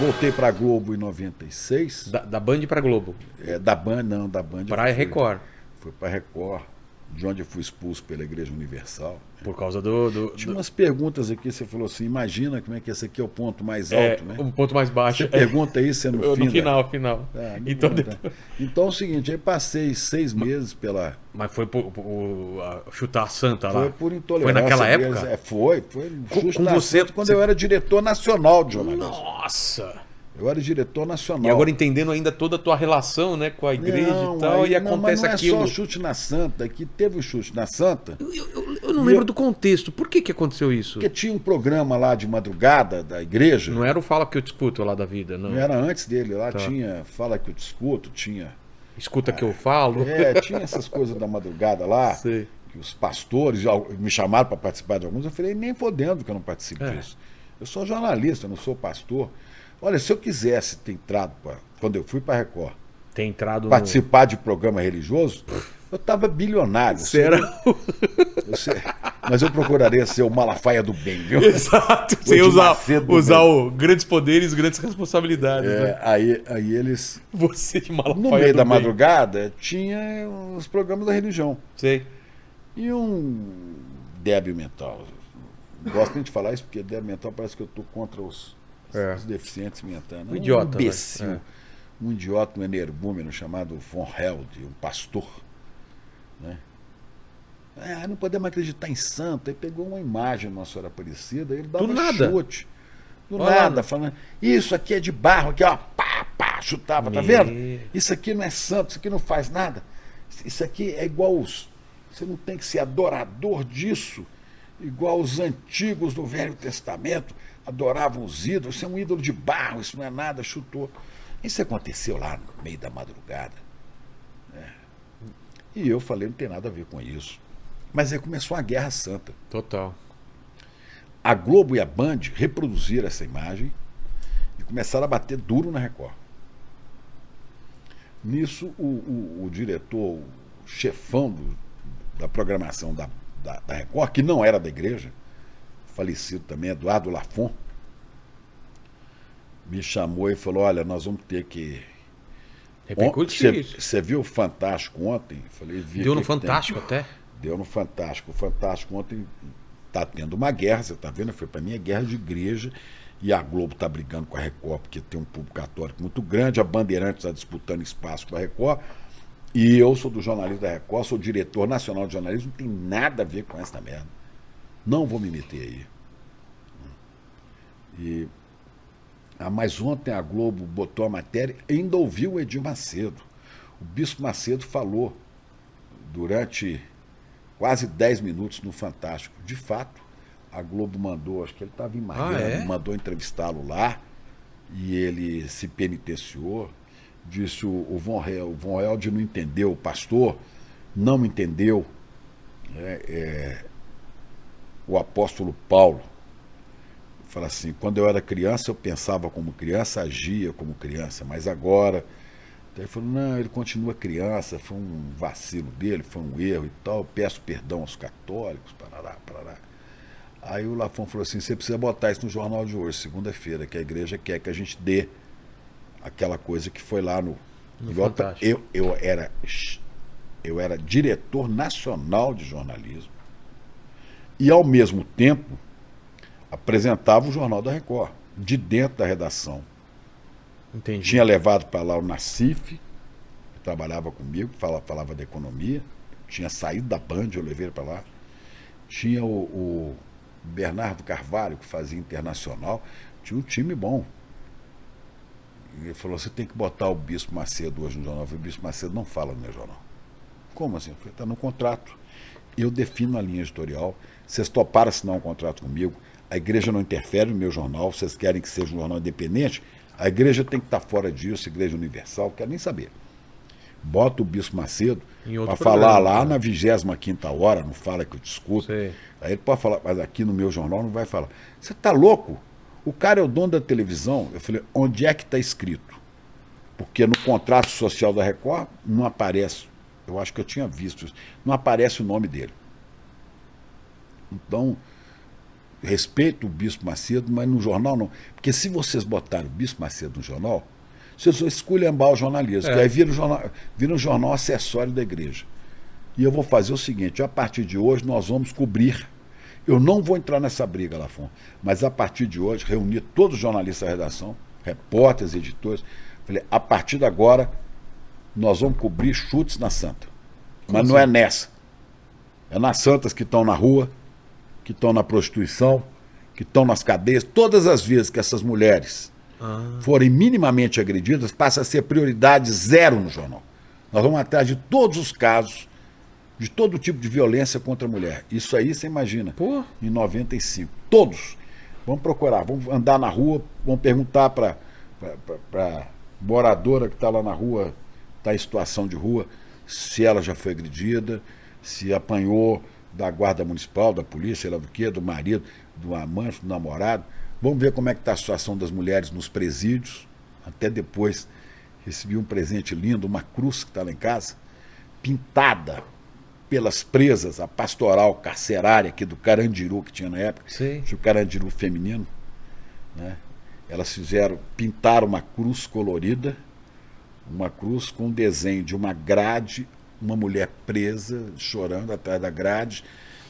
voltei para a Globo em 96. Da Band pra Globo. Da Band, não, da Band. Pra Record. Foi para Record, de onde eu fui expulso pela Igreja Universal. Por causa Tinha umas perguntas aqui, você falou assim, imagina como é que esse aqui é o ponto mais alto, né? Um ponto mais baixo. Você pergunta isso no fim. No final. Então é o seguinte, aí passei 6 meses pela... Mas foi por chutar a Santa lá? Foi por intolerância. Foi naquela deles. época? Foi Com você Santa, quando eu era diretor nacional de jornalismo. Nossa! Eu era diretor nacional. E agora entendendo ainda toda a tua relação, né, com a igreja e tal, e acontece aquilo. Não é só o chute na Santa, que teve o chute na Santa. Eu não lembro do contexto. Por que aconteceu isso? Porque tinha um programa lá de madrugada da igreja. Não era o Fala Que Eu Te Escuto lá da vida, não? Não era antes dele. Lá tinha Fala Que Eu Te Escuto, tinha... Escuta Que Eu Falo. Tinha essas coisas da madrugada lá. Sei. Que os pastores me chamaram para participar de alguns. Eu falei, nem fodendo que eu não participo disso. Eu sou jornalista, eu não sou pastor. Olha, se eu quisesse ter entrado, quando eu fui para a Record, participar de programa religioso, eu estava bilionário. Será? Mas eu procuraria ser o Malafaia do bem, viu? Exato, sem usar o grandes poderes, grandes responsabilidades. Né? Aí eles... Você de Malafaia no meio da madrugada, tinha os programas da religião. Sei. E um débil mental. Gosto nem de falar isso, porque débil mental parece que eu estou contra os deficientes mentais. Um idiota. Um imbecil. Um idiota, um energúmeno chamado Von Held, um pastor. Né? Não podemos acreditar em santo. Aí pegou uma imagem de Nossa Senhora Aparecida, ele dava chute. Do nada, falando, isso aqui é de barro, aqui, ó, pá, chutava, tá vendo? Isso aqui não é santo, isso aqui não faz nada. Isso aqui é igual os... Você não tem que ser adorador disso, igual os antigos do Velho Testamento adoravam os ídolos. Isso é um ídolo de barro, isso não é nada, chutou. Isso aconteceu lá no meio da madrugada. E eu falei, não tem nada a ver com isso. Mas aí começou a Guerra Santa. Total. A Globo e a Band reproduziram essa imagem e começaram a bater duro na Record. Nisso, o diretor, o chefão da programação da Record, que não era da igreja, falecido também, Eduardo Lafon, me chamou e falou, olha, nós vamos ter que... Você viu o Fantástico ontem? Falei, vi. Deu no Fantástico até? Deu no Fantástico. O Fantástico ontem está tendo uma guerra, você está vendo? Foi para mim é guerra de igreja. E a Globo está brigando com a Record, porque tem um público católico muito grande. A Bandeirantes está disputando espaço com a Record. E eu sou do jornalismo da Record, sou diretor nacional de jornalismo, não tem nada a ver com essa merda. Não vou me meter aí. Mas ontem a Globo botou a matéria e ainda ouviu o Edir Macedo. O Bispo Macedo falou durante quase 10 minutos no Fantástico. De fato, a Globo mandou, acho que ele estava em Miami, mandou entrevistá-lo lá, e ele se penitenciou. Disse o Von Held não entendeu, o pastor não me entendeu. O apóstolo Paulo fala assim, quando eu era criança eu pensava como criança, agia como criança, mas agora... Ele falou, não, ele continua criança, foi um vacilo dele, foi um erro e tal, peço perdão aos católicos, parará. Aí o Lafon falou assim, você precisa botar isso no jornal de hoje, segunda-feira, que a igreja quer que a gente dê aquela coisa que foi lá no Fantástico. Eu era diretor nacional de jornalismo e, ao mesmo tempo, apresentava o Jornal da Record, de dentro da redação. Entendi. Tinha levado para lá o Nassif, que trabalhava comigo, falava da economia, tinha saído da Band, eu levei ele para lá. Tinha o Bernardo Carvalho, que fazia internacional, tinha um time bom. E ele falou, você tem que botar o Bispo Macedo hoje no jornal. Eu falei, o Bispo Macedo não fala no meu jornal. Como assim? Eu falei, está no contrato. Eu defino a linha editorial. Vocês toparam assinar um contrato comigo, a igreja não interfere no meu jornal, vocês querem que seja um jornal independente, a igreja tem que estar fora disso, Igreja Universal, não quero nem saber. Bota o Bispo Macedo para falar lá na 25ª hora, não fala que eu discuto. Sei. Aí ele pode falar, mas aqui no meu jornal não vai falar. Você está louco? O cara é o dono da televisão. Eu falei, onde é que está escrito? Porque no contrato social da Record não aparece, eu acho que eu tinha visto isso, não aparece o nome dele. Então, respeito o Bispo Macedo, mas no jornal não. Porque se vocês botarem o Bispo Macedo no jornal, vocês vão esculhambar o jornalismo, que aí vira um jornal acessório da igreja. E eu vou fazer o seguinte, a partir de hoje nós vamos cobrir. Eu não vou entrar nessa briga, Lafon, mas a partir de hoje, reunir todos os jornalistas da redação, repórteres, editores, falei, a partir de agora, nós vamos cobrir chutes na Santa. Mas não é nessa. É nas santas que estão na rua, que estão na prostituição, que estão nas cadeias. Todas as vezes que essas mulheres forem minimamente agredidas, passa a ser prioridade zero no jornal. Nós vamos atrás de todos os casos, de todo tipo de violência contra a mulher. Isso aí você imagina, em 95. Todos. Vamos procurar, vamos andar na rua, vamos perguntar para a moradora que está lá na rua, está em situação de rua, se ela já foi agredida, se apanhou da guarda municipal, da polícia, sei lá do quê, do marido, do amante, do namorado. Vamos ver como é que está a situação das mulheres nos presídios. Até depois recebi um presente lindo, uma cruz que está lá em casa, pintada pelas presas, a pastoral carcerária aqui do Carandiru, que tinha na época, tinha o Carandiru feminino, né? Elas pintaram uma cruz colorida, uma cruz com um desenho de uma grade, uma mulher presa, chorando atrás da grade,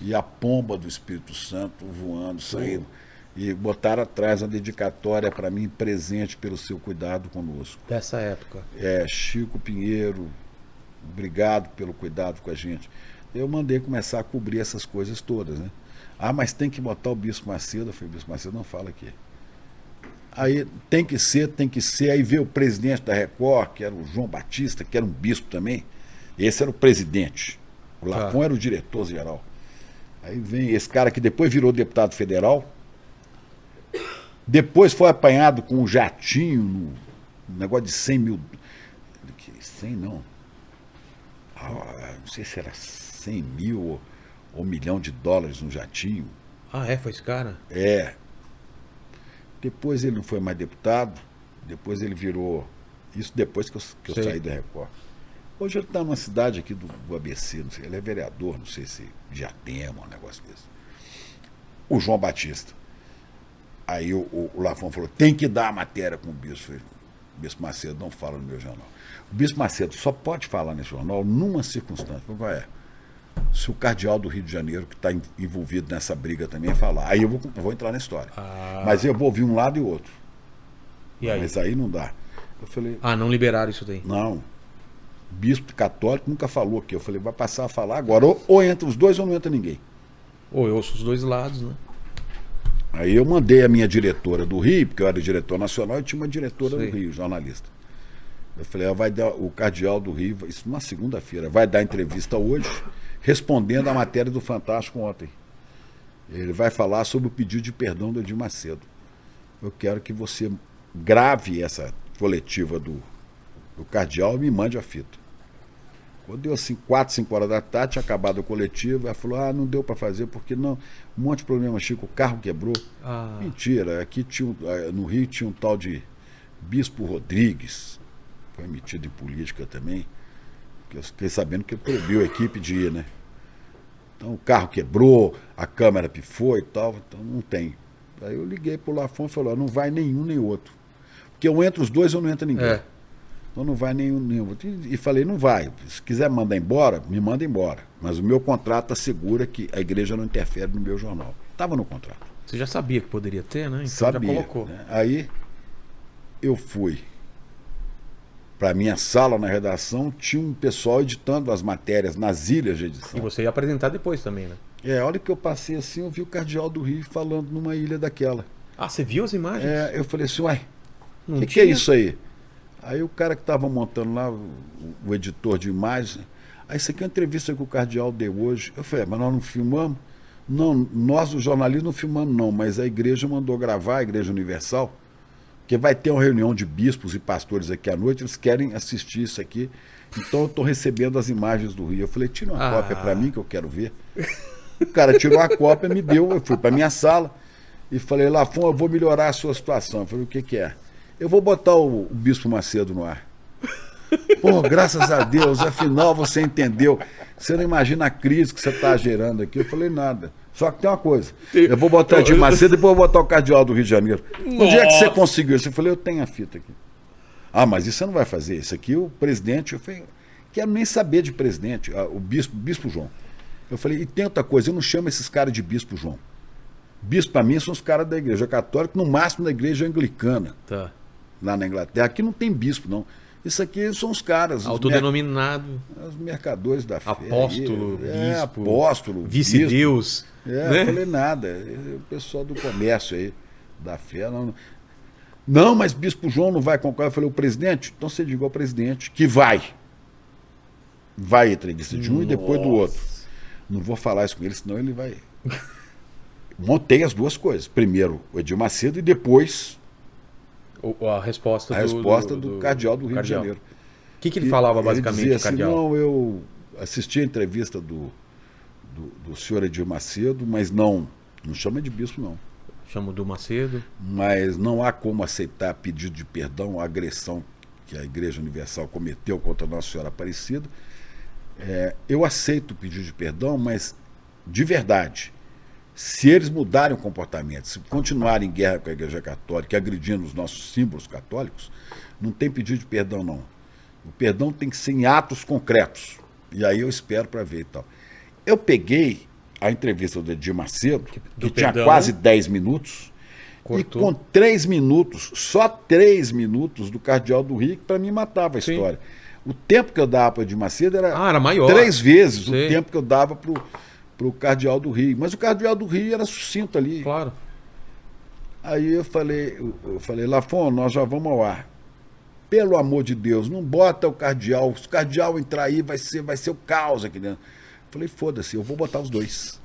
e a pomba do Espírito Santo voando, saindo. E botaram atrás a dedicatória para mim, presente pelo seu cuidado conosco. Dessa época. Chico Pinheiro, obrigado pelo cuidado com a gente. Eu mandei começar a cobrir essas coisas todas, né? Mas tem que botar o Bispo Macedo. Eu falei, Bispo Macedo não fala aqui. Aí tem que ser. Aí veio o presidente da Record, que era o João Batista, que era um bispo também. Esse era o presidente. O Lafon era o diretor-geral. Aí vem esse cara que depois virou deputado federal. Depois foi apanhado com um jatinho, um negócio de 100 mil. 100 não. Não sei se era 100 mil ou $1 milhão no jatinho. Foi esse cara? Depois ele não foi mais deputado, depois ele virou. Isso depois que eu saí da Record. Hoje ele está numa cidade aqui do ABC, não sei, ele é vereador, não sei se Diadema, um negócio desse. O João Batista. Aí o Lafon falou, tem que dar a matéria com o Bispo. O Bispo Macedo não fala no meu jornal. O Bispo Macedo só pode falar nesse jornal numa circunstância. Qual é? Se o cardeal do Rio de Janeiro, que está envolvido nessa briga também, falar. Aí eu vou entrar na história. Mas eu vou ouvir um lado e outro. E aí? Mas aí não dá. Eu falei... não liberaram isso daí? Não. Bispo católico nunca falou aqui. Eu falei, vai passar a falar agora. Ou entra os dois ou não entra ninguém. Eu ouço os dois lados, né? Aí eu mandei a minha diretora do Rio, porque eu era diretor nacional, e tinha uma diretora do Rio, jornalista. Eu falei, vai dar o cardeal do Rio, isso numa segunda-feira, vai dar entrevista hoje, respondendo a matéria do Fantástico ontem. Ele vai falar sobre o pedido de perdão do Edir Macedo. Eu quero que você grave coletiva do cardeal e me mande a fita. Quando deu assim 4, 5 horas da tarde, tinha acabado a coletiva, ela falou, não deu para fazer, porque não, um monte de problema, Chico, o carro quebrou. Mentira, aqui no Rio tinha um tal de Bispo Rodrigues, foi metido em política também, que eu fiquei sabendo que proibiu a equipe de ir, né? Então o carro quebrou, a câmera pifou e tal, então não tem. Aí eu liguei pro Lafon e falei, não vai nenhum nem outro. Porque eu entro os dois ou não entra ninguém. Então não vai nenhum. E falei, não vai. Se quiser mandar embora, me manda embora. Mas o meu contrato assegura que a igreja não interfere no meu jornal. Estava no contrato. Você já sabia que poderia ter, né? Então sabia, já colocou. Né? Aí eu fui para minha sala na redação, tinha um pessoal editando as matérias nas ilhas de edição. E você ia apresentar depois também, né? A hora que eu passei assim, eu vi o cardeal do Rio falando numa ilha daquela. Você viu as imagens? Eu falei assim, o que é isso aí? Aí o cara que estava montando lá, o editor de imagens, isso aqui é uma entrevista que o cardeal deu hoje. Eu falei, mas nós não filmamos? Não, nós, os jornalistas, não filmamos não, mas a igreja mandou gravar, a Igreja Universal, porque vai ter uma reunião de bispos e pastores aqui à noite, eles querem assistir isso aqui, então eu estou recebendo as imagens do Rio. Eu falei, tira uma cópia para mim que eu quero ver. O cara tirou a cópia, me deu, eu fui para minha sala e falei, Lafon, eu vou melhorar a sua situação. Eu falei, o que é? Eu vou botar o Bispo Macedo no ar. Pô, graças a Deus, afinal você entendeu. Você não imagina a crise que você está gerando aqui. Eu falei, nada. Só que tem uma coisa. Eu vou botar Edir Macedo e depois eu vou botar o cardeal do Rio de Janeiro. No dia que você conseguiu isso, eu falei, eu tenho a fita aqui. Ah, mas isso você não vai fazer. Isso aqui o presidente... Eu falei, quero nem saber de presidente. O bispo João. Eu falei, e tem outra coisa, eu não chamo esses caras de bispo João. Bispo para mim são os caras da igreja católica, no máximo da igreja anglicana. Tá. Lá na Inglaterra. Aqui não tem bispo, não. Isso aqui são os caras. Autodenominado. Os mercadores da fé. Apóstolo, bispo. Apóstolo. Vice-deus. Né? Eu falei nada. O pessoal do comércio aí, da fé. Não, mas bispo João não vai concordar. Eu falei, o presidente? Então você diga ao presidente que vai. Vai a entrevista de um e depois do outro. Não vou falar isso com ele, senão ele vai... Montei as duas coisas. Primeiro o Edir Macedo e depois... A resposta do cardeal do Rio de Janeiro. O que ele falava basicamente, ele dizia o cardeal? Assim, não, eu assisti a entrevista do senhor Edir Macedo, mas não chama de bispo, não. Chamo do Macedo. Mas não há como aceitar pedido de perdão, a agressão que a Igreja Universal cometeu contra Nossa Senhora Aparecida. Eu aceito o pedido de perdão, mas de verdade, se eles mudarem o comportamento, se continuarem em guerra com a Igreja Católica, agredindo os nossos símbolos católicos, não tem pedido de perdão, não. O perdão tem que ser em atos concretos. E aí eu espero para ver e tal. Eu peguei a entrevista do Edir Macedo, que tinha quase 10 minutos, cortou. E com 3 minutos, só 3 minutos do cardeal do Rio, que para mim matava a história. O tempo que eu dava para o Edir Macedo era maior. 3 vezes o tempo que eu dava para o cardeal do Rio. Mas o cardeal do Rio era sucinto ali. Claro. Aí eu falei, Lafon, nós já vamos ao ar. Pelo amor de Deus, não bota o cardeal. Se o cardeal entrar aí, vai ser o caos aqui dentro. Eu falei, foda-se, eu vou botar os dois.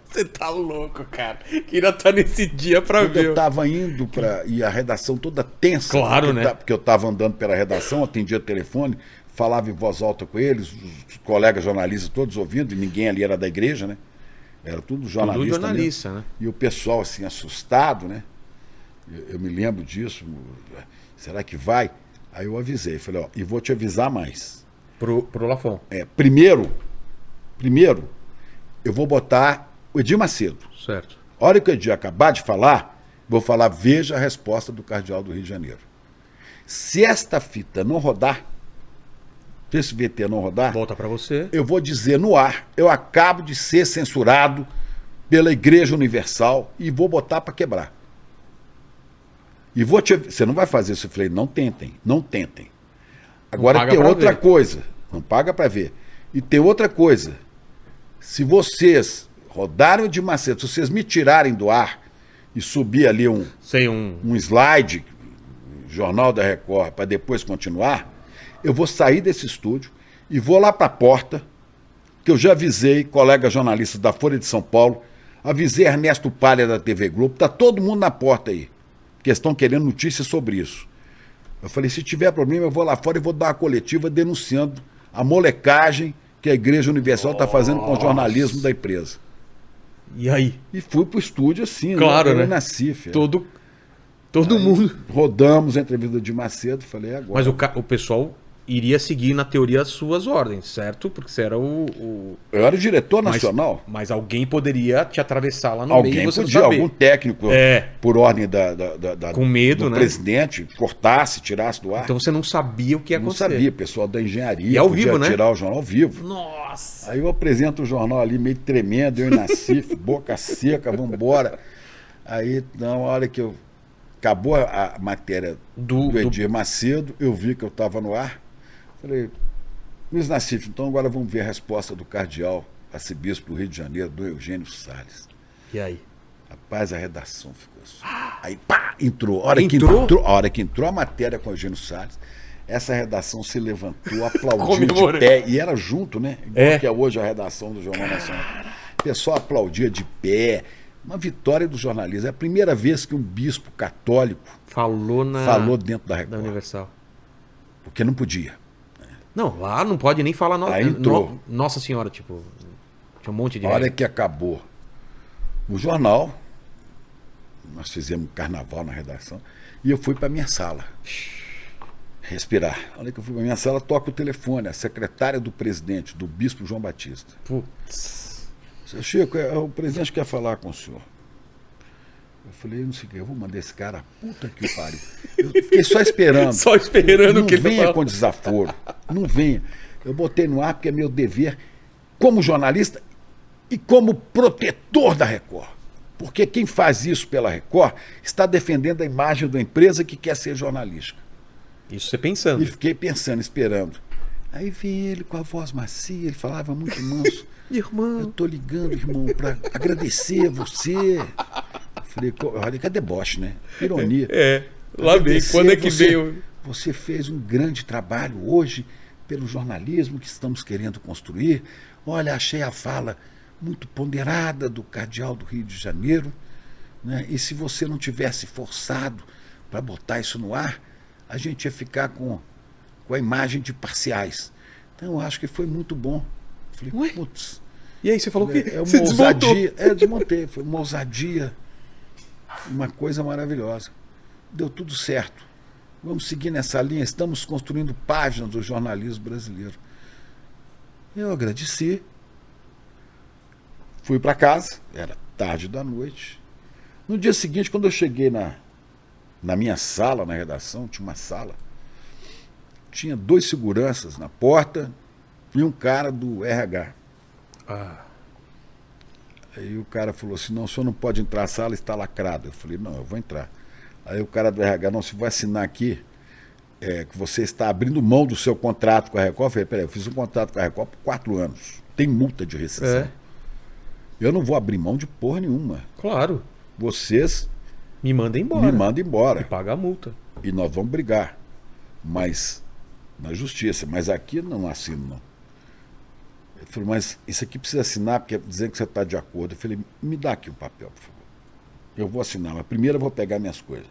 Você tá louco, cara. Queria estar nesse dia pra ver. Eu tava indo e a redação toda tensa. Claro, né? Porque eu tava andando pela redação, atendia o telefone, falava em voz alta com eles, os colegas jornalistas todos ouvindo, e ninguém ali era da igreja, né? Era tudo jornalista. Tudo jornalista, né? E o pessoal assim, assustado, né? Eu me lembro disso. Será que vai? Aí eu avisei, falei, ó, e vou te avisar mais. Pro Lafon. Primeiro, eu vou botar o Edir Macedo. Certo. A hora que o Edir acabar de falar, vou falar, veja a resposta do cardeal do Rio de Janeiro. Se esta fita não rodar, se esse VT não rodar, volta para você. Eu vou dizer no ar, eu acabo de ser censurado pela Igreja Universal e vou botar para quebrar. E você não vai fazer isso. Eu falei, não tentem. Agora tem outra coisa. Não paga para ver. E tem outra coisa. Se vocês rodarem o Edir Macedo, se vocês me tirarem do ar e subir ali um slide, Jornal da Record, para depois continuar, eu vou sair desse estúdio e vou lá para a porta, que eu já avisei colegas jornalistas da Folha de São Paulo, avisei Ernesto Palha da TV Globo, está todo mundo na porta aí, que estão querendo notícias sobre isso. Eu falei, se tiver problema, eu vou lá fora e vou dar uma coletiva denunciando a molecagem que a Igreja Universal está fazendo com o jornalismo da empresa. E aí? E fui pro estúdio assim, claro, né? Nassif. Todo mundo. Rodamos a entrevista de Macedo, falei agora. Mas o pessoal iria seguir, na teoria, as suas ordens, certo? Porque você era Eu era o diretor nacional. Mas alguém poderia te atravessar lá no meio e você podia, não saber. Algum técnico, por ordem com medo, do presidente, cortasse, tirasse do ar. Então você não sabia o que ia acontecer. Não sabia, pessoal da engenharia e ao vivo, né? Tirar o jornal ao vivo. Nossa! Aí eu apresento o jornal ali meio tremendo, eu e Nassif, boca seca, vamos embora. Aí, na hora que acabou a matéria do Edir Macedo, eu vi que eu estava no ar. Falei, Luiz Nassif, então agora vamos ver a resposta do cardeal arcebispo do Rio de Janeiro, do Eugênio Salles. E aí? Rapaz, a redação ficou assim. Aí, pá, entrou. A hora que entrou a matéria com o Eugênio Salles, essa redação se levantou, aplaudiu de pé. E era junto, né? Igual que é hoje a redação do Jornal Nacional. O pessoal aplaudia de pé. Uma vitória do jornalismo. É a primeira vez que um bispo católico falou dentro da Record. Da Universal. Porque não podia. Não, lá não pode nem falar entrou. Nossa Senhora, tipo, tinha um monte de... A hora que acabou o jornal, nós fizemos carnaval na redação, e eu fui para minha sala respirar. A hora que eu fui para minha sala, toca o telefone, a secretária do presidente, do bispo João Batista. Putz. Chico, o presidente quer falar com o senhor. Eu falei, não sei o que, eu vou mandar esse cara, puta que pariu. Eu fiquei só esperando. Só esperando não que ele venha fala. com desaforo. Não venha. Eu botei no ar porque é meu dever como jornalista e como protetor da Record. Porque quem faz isso pela Record está defendendo a imagem da empresa que quer ser jornalística. Isso você pensando. E fiquei pensando, esperando. Aí veio ele com a voz macia, ele falava muito manso. Irmão. Eu tô ligando, irmão, para agradecer você. Falei, olha que é deboche, né? Ironia. Lá vem. Quando é que você, veio? Você fez um grande trabalho hoje pelo jornalismo que estamos querendo construir. Olha, achei a fala muito ponderada do cardeal do Rio de Janeiro, né? E se você não tivesse forçado para botar isso no ar, a gente ia ficar com a imagem de parciais. Então eu acho que foi muito bom. Falei, putz. E aí você falou que É uma você desmontou. ousadia. Desmontei. Foi uma ousadia, uma coisa maravilhosa. Deu tudo certo. Vamos seguir nessa linha. Estamos construindo páginas do jornalismo brasileiro. Eu agradeci. Fui para casa. Era tarde da noite. No dia seguinte, quando eu cheguei na minha sala, na redação, tinha uma sala. Tinha 2 seguranças na porta e um cara do RH. Aí o cara falou assim, não, o senhor não pode entrar, a sala está lacrada. Eu falei, não, eu vou entrar. Aí o cara do RH, não, se vai assinar aqui que você está abrindo mão do seu contrato com a Record. Eu falei, peraí, eu fiz um contrato com a Record por 4 anos. Tem multa de rescisão. Eu não vou abrir mão de porra nenhuma. Claro. Vocês me mandam embora. Me mandam embora. E paga a multa. E nós vamos brigar. Mas na justiça. Mas aqui não assino, não. Ele falou, mas isso aqui precisa assinar porque dizendo que você está de acordo. Eu falei, me dá aqui o papel, por favor. Eu vou assinar, mas primeiro eu vou pegar minhas coisas.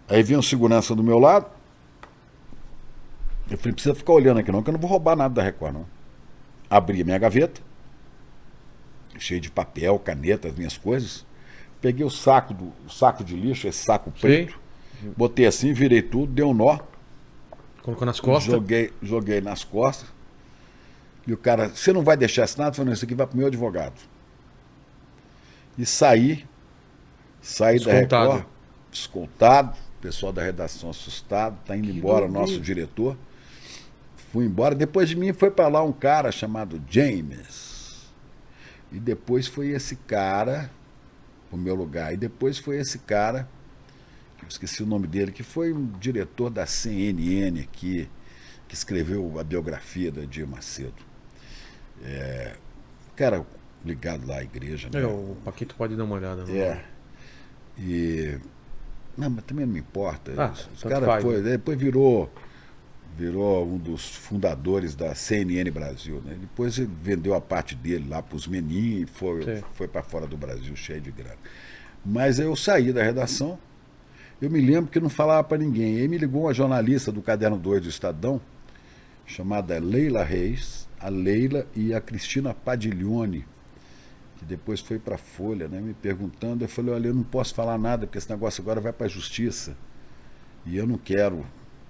Aí vinha um segurança do meu lado. Eu falei, precisa ficar olhando aqui não, que eu não vou roubar nada da Record, não. Abri a minha gaveta, cheio de papel, caneta, as minhas coisas. Peguei o saco de lixo, esse saco preto. Sim. Botei assim, virei tudo, dei um nó. Colocou nas costas? Joguei nas costas. E o cara, você não vai deixar assinado? Eu falei, não, isso aqui vai pro meu advogado. E saí da Record, escoltado, o pessoal da redação assustado, tá indo embora o nosso diretor. Fui embora. Depois de mim foi para lá um cara chamado James. E depois foi esse cara pro meu lugar. E depois foi esse cara, que eu esqueci o nome dele, que foi um diretor da CNN aqui, que escreveu a biografia da Edir Macedo. Cara ligado lá à igreja, né? O Paquito pode dar uma olhada. Não, mas também não me importa. Esse cara depois virou um dos fundadores da CNN Brasil, né? Depois ele vendeu a parte dele lá para os meninos e foi para fora do Brasil cheio de grana. Mas eu saí da redação, eu me lembro que eu não falava para ninguém. Aí me ligou uma jornalista do Caderno 2 do Estadão, chamada Leila Reis, a Leila e a Cristina Padiglione, que depois foi para a Folha, né, me perguntando. Eu falei, olha, eu não posso falar nada, porque esse negócio agora vai para a justiça. E eu não quero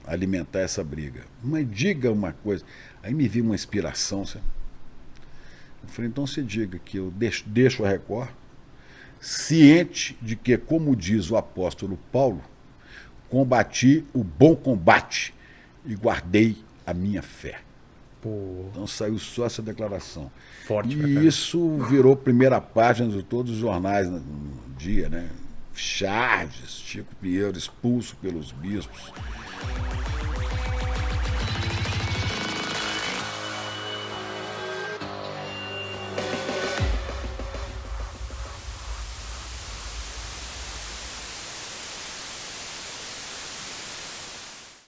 alimentar essa briga. Mas diga uma coisa. Aí me vi uma inspiração. Sabe? Eu falei, então você diga que eu deixo a Record, ciente de que, como diz o apóstolo Paulo, combati o bom combate e guardei a minha fé. Pô. Então saiu só essa declaração. Forte. E isso virou primeira página de todos os jornais no dia, né? Charges, Chico Pinheiro expulso pelos bispos.